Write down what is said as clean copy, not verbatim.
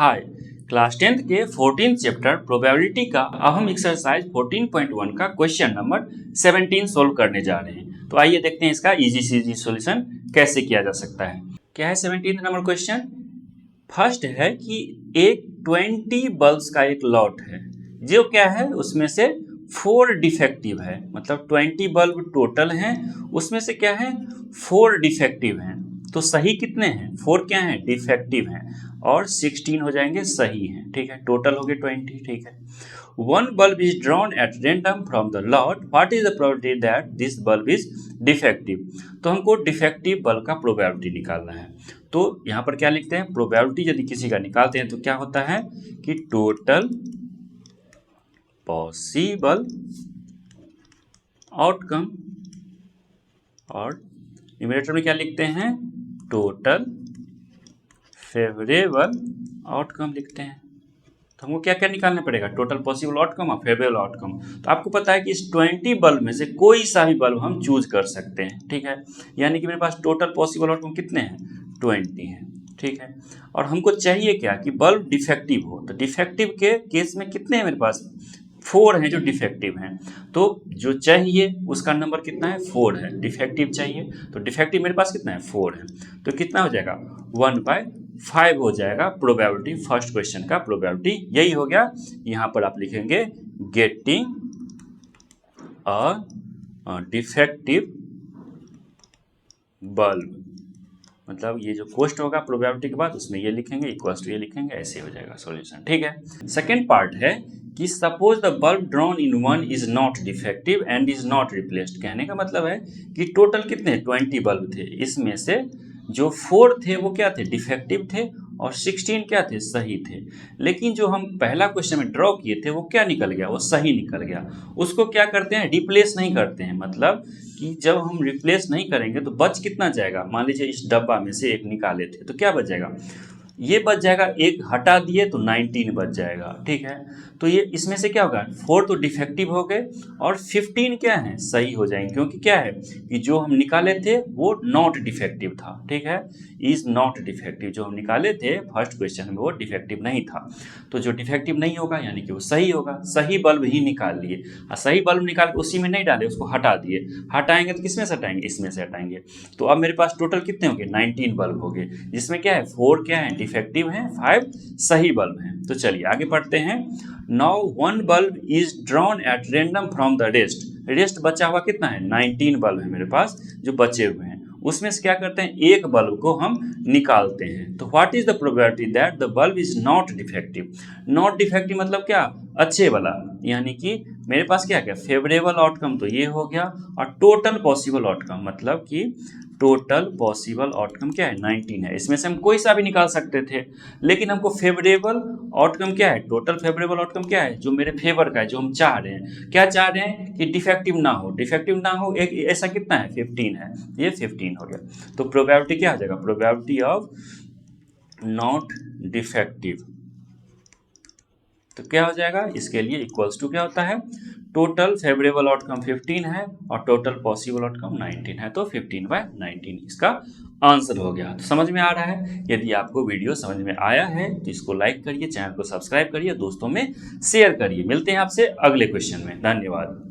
हाय, class 10th के 14th chapter probability का अब हम एक्सरसाइज 14.1 का क्वेश्चन नंबर 17 सोल्व करने जा रहे हैं। तो आइए देखते हैं इसका इजी से इजी सॉल्यूशन कैसे किया जा सकता है। क्या है 17 नंबर क्वेश्चन? फर्स्ट है कि एक 20 बल्ब्स का एक लॉट है, जो क्या है उसमें से 4 डिफेक्टिव है, मतलब 20 बल्ब टोटल हैं, उसमें से क्या है 4 डिफेक्टिव हैं। तो सही कितने हैं? 4 क्या हैं? डिफेक्टिव हैं, और 16 हो जाएंगे सही हैं। ठीक है, टोटल हो गए 20। ठीक है, 1 bulb is drawn at random from the lot. What is the probability that this bulb is defective? तो हमको डिफेक्टिव बल्ब का प्रोबेबिलिटी निकालना है। तो यहाँ पर क्या लिखते हैं? प्रोबेबिलिटी यदि किसी का निकालते हैं तो क्या होता है कि टोटल पॉसिबल आउटकम, और न्यूमरेटर में क्या लिखते हैं? टोटल फेवरेबल आउटकम लिखते हैं। तो हमको क्या क्या निकालना पड़ेगा? टोटल पॉसिबल आउटकम और फेवरेबल आउटकम। तो आपको पता है कि इस 20 बल्ब में से कोई सा भी बल्ब हम चूज कर सकते हैं। ठीक है, यानी कि मेरे पास टोटल पॉसिबल आउटकम कितने हैं? 20 हैं। ठीक है, और हमको चाहिए क्या कि बल्ब डिफेक्टिव हो। तो डिफेक्टिव के केस में कितने हैं मेरे पास? 4 हैं जो डिफेक्टिव हैं। तो जो चाहिए उसका नंबर कितना है? 4 है। डिफेक्टिव चाहिए, तो डिफेक्टिव मेरे पास कितना है? 4 है। तो कितना हो जाएगा? 1/5 हो जाएगा प्रोबेबिलिटी। फर्स्ट क्वेश्चन का प्रोबेबिलिटी यही हो गया। यहाँ पर आप लिखेंगे गेटिंग अ डिफेक्टिव बल्ब, मतलब ये जो कोस्ट होगा प्रोबेबिलिटी के बाद उसमें ये लिखेंगे, इक्वल्स टू ये लिखेंगे, ऐसे हो जाएगा सॉल्यूशन। ठीक है, सेकंड पार्ट है कि suppose the bulb drawn in 1 is not defective and is not replaced. कहने का मतलब है कि टोटल कितने 20 बल्ब थे, इसमें से जो 4 थे वो क्या थे? डिफेक्टिव थे, और 16 क्या थे? सही थे। लेकिन जो हम पहला क्वेश्चन में ड्रॉ किए थे वो क्या निकल गया? वो सही निकल गया। उसको क्या करते हैं? रिप्लेस नहीं करते हैं, मतलब कि जब हम रिप्लेस नहीं करेंगे तो बच कितना जाएगा? मान लीजिए इस डब्बा में से एक निकाले थे तो क्या बच जाएगा? ये बच जाएगा, एक हटा दिए तो 19 बच जाएगा। ठीक है, तो ये इसमें से क्या होगा? 4 तो डिफेक्टिव हो गए और 15 क्या है? सही हो जाएंगे, क्योंकि क्या है कि जो हम निकाले थे वो नॉट डिफेक्टिव था। ठीक है, इज नॉट डिफेक्टिव, जो हम निकाले थे फर्स्ट क्वेश्चन में वो डिफेक्टिव नहीं था। तो जो डिफेक्टिव नहीं होगा यानी कि वो सही होगा। सही बल्ब ही निकाल लिए, और सही बल्ब निकाल के उसी में नहीं डाले, उसको हटा दिए। हटाएंगे तो किसमें से हटाएंगे? इसमें से हटाएंगे। तो अब मेरे पास टोटल कितने हो गए? 19 बल्ब हो गए, जिसमें क्या है 4 क्या है? डिफेक्टिव हैं, 5 सही बल्ब हैं। तो चलिए आगे पढ़ते हैं। Now 1 bulb is drawn at random from the rest बचा हुआ कितना है? 19 बल्ब है मेरे पास जो बचे हुए हैं। उसमें से क्या करते हैं? एक बल्ब को हम निकालते हैं। तो what is the probability that the bulb is not defective? Not defective मतलब क्या? अच्छे वाला, यानी कि मेरे पास क्या क्या? फेवरेबल आउटकम तो ये हो गया, और टोटल पॉसिबल आउटकम मतलब कि टोटल पॉसिबल आउटकम क्या है? 19 है। इसमें से हम कोई सा भी निकाल सकते थे, लेकिन हमको फेवरेबल आउटकम क्या है? टोटल फेवरेबल आउटकम क्या है? जो मेरे फेवर का है, जो हम चाह रहे हैं। क्या चाह रहे हैं? कि डिफेक्टिव ना हो। डिफेक्टिव ना हो, एक ऐसा कितना है? 15 है। ये 15 हो गया। तो प्रोबेबिलिटी क्या आ जाएगा? प्रोबेबिलिटी ऑफ नॉट डिफेक्टिव, तो क्या हो जाएगा? इसके लिए इक्वल्स टू क्या होता है? टोटल फेवरेबल आउटकम 15 है और टोटल पॉसिबल आउटकम 19 है, तो 15/19 इसका आंसर हो गया। तो समझ में आ रहा है? यदि आपको वीडियो समझ में आया है तो इसको लाइक करिए, चैनल को सब्सक्राइब करिए, दोस्तों में शेयर करिए। मिलते हैं आपसे अगले क्वेश्चन में। धन्यवाद।